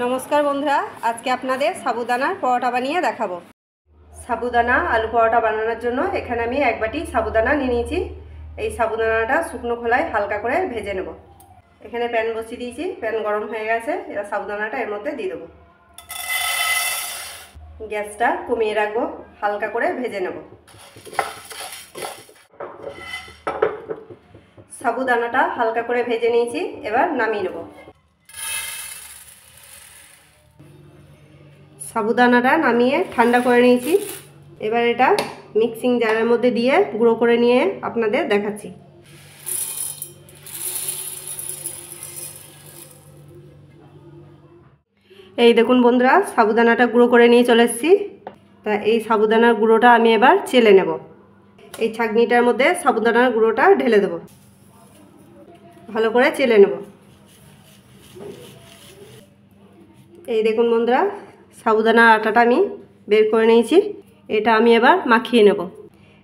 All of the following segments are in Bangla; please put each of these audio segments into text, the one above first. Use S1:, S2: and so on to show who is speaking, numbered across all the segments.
S1: নমস্কার বন্ধুরা, আজকে আপনাদের সাবুদানার পরোটা বানিয়ে দেখাবো। সাবুদানা আলু পরোটা বানানোর জন্য এখানে আমি এক বাটি সাবুদানা নিয়ে নিয়েছি। এই সাবুদানাটা শুকনো খোলায় হালকা করে ভেজে নেব। এখানে প্যান বসিয়ে দিয়েছি, প্যান গরম হয়ে গেছে। এবার সাবুদানাটা এর মধ্যে দিয়ে দেবো। গ্যাসটা কমিয়ে রাখবো, হালকা করে ভেজে নেব। সাবুদানাটা হালকা করে ভেজে নিয়েছি, এবার নামিয়ে নেব। সাবুদানাটা নামিয়ে ঠান্ডা করে নিয়েছি। এবার এটা মিক্সিং জারের মধ্যে দিয়ে গুঁড়ো করে নিয়ে আপনাদের দেখাচ্ছি। এই দেখুন বন্ধুরা, সাবুদানাটা গুঁড়ো করে নিয়ে চলে এসেছি। তা এই সাবুদানার গুঁড়োটা আমি এবার চেলে নেব। এই ছাঁকনিটার মধ্যে সাবুদানার গুঁড়োটা ঢেলে দেব, ভালো করে চেলে নেব। এই দেখুন বন্ধুরা, সাবুদানার আটাটা আমি বের করে নিয়েছি। এটা আমি এবার মাখিয়ে নেব।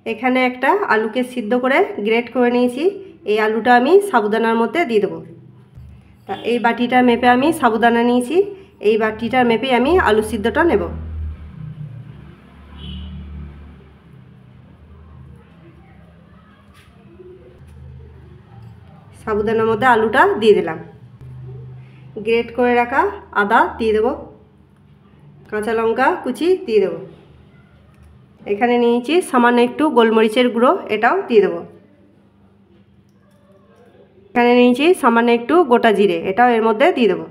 S1: এখানে একটা আলুকে সিদ্ধ করে গ্রেট করে নিয়েছি। এই আলুটা আমি সাবুদানার মধ্যে দিয়ে দেবো। তা এই বাটিটার মেপে আমি সাবুদানা নিয়েছি, এই বাটিটার মেপে আমি আলু সিদ্ধটা নেব। সাবুদানার মধ্যে আলুটা দিয়ে দিলাম। গ্রেট করে রাখা আদা দিয়ে দেবো, কাঁচা লঙ্কা কুচি দিয়ে দেবো। এখানে নিয়েছি সামান্য একটু গোলমরিচের গুঁড়ো, এটাও দিয়ে দেবো। এখানে নিয়েছি সামান্য একটু গোটা জিরে, এটাও এর মধ্যে দিয়ে দেবো।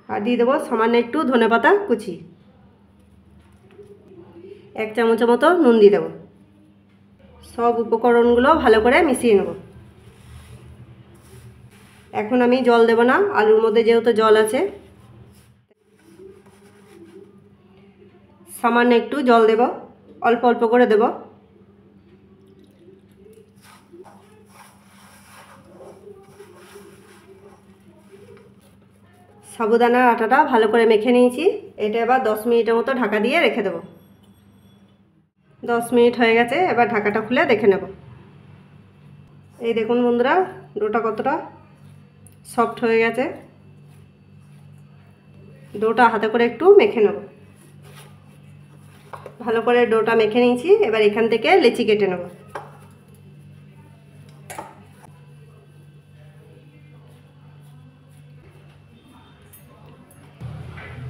S1: আর দিয়ে দেবো সামান্য একটু ধনেপাতা কুচি। 1 চামচের মতো নুন দিয়ে দেবো। সব উপকরণগুলো ভালো করে মিশিয়ে নেব। এখন আমি জল দেব না, আলুর মধ্যে যেহেতু জল আছে। সামান্য একটু জল দেব, অল্প অল্প করে দেব। সাবুদানার আটাটা ভালো করে মেখে নিয়েছি। এটা এবার 10 মিনিটের মতো ঢাকা দিয়ে রেখে দেব। 10 মিনিট হয়ে গেছে, এবার ঢাকাটা খুলে দেখে নেব। এই দেখুন বন্ধুরা, ডোটা কতটা সফট হয়ে গেছে। ডোটা হাতে করে একটু মেখে নেব। ভালো করে ডোটা মেখে নিয়েছি। এবার এখান থেকে লেচি কেটে নেব।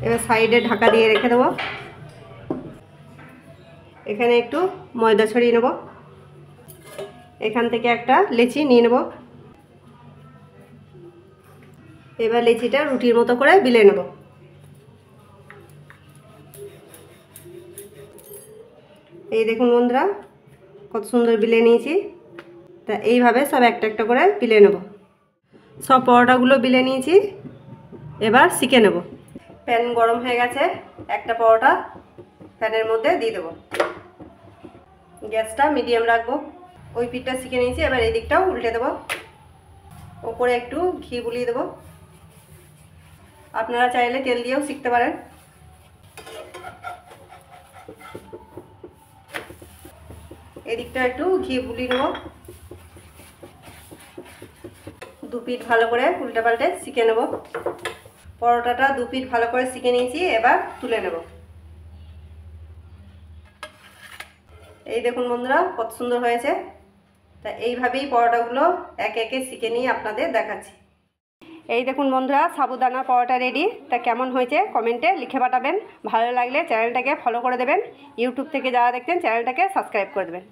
S1: এবার সাইডে ঢাকা দিয়ে রেখে দেবো। এখানে একটু ময়দা ছড়িয়ে নেব। এখান থেকে একটা লেচি নিয়ে নেব। এবার লেচিটা রুটির মতো করে বেলে নেব। এই দেখুন বন্ধুরা, কত সুন্দর বেলে নিয়েছি। তা এইভাবে সব একটা একটা করে বেলে নেব। সব পরোটাগুলো বেলে নিয়েছি, এবার সেঁকে নেব। প্যান গরম হয়ে গেছে, একটা পরোটা প্যানের মধ্যে দিয়ে দেবো। গ্যাসটা মিডিয়াম রাখবো। ওই পিঠটা সেঁকে নিয়েছি, এবার এই দিকটাও উল্টে দেবো। ওপরে একটু ঘি বুলিয়ে দেবো। আপনারা চাইলে তেল দিয়েও সেঁকতে পারেন। এদিকটা একটু ঘি বুলিয়ে নেব। 2 পিঠ ভালো করে উল্টে পাল্টে সেঁকে নেব। পরোটাটা 2 পিঠ ভালো করে সেঁকে নিয়েছি, এবার তুলে নেব। এই দেখুন বন্ধুরা, কত সুন্দর হয়েছে। তা এইভাবেই পরোটাগুলো একে একে সেঁকে নিয়ে আপনাদের দেখাচ্ছি। এই দেখুন বন্ধুরা, সাবুদানা পরোটা রেডি। তা কেমন হয়েছে কমেন্টে লিখে পাঠাবেন। ভালো লাগলে চ্যানেলটাকে ফলো করে দেবেন। ইউটিউব থেকে যারা দেখছেন চ্যানেলটাকে সাবস্ক্রাইব করে দেবেন।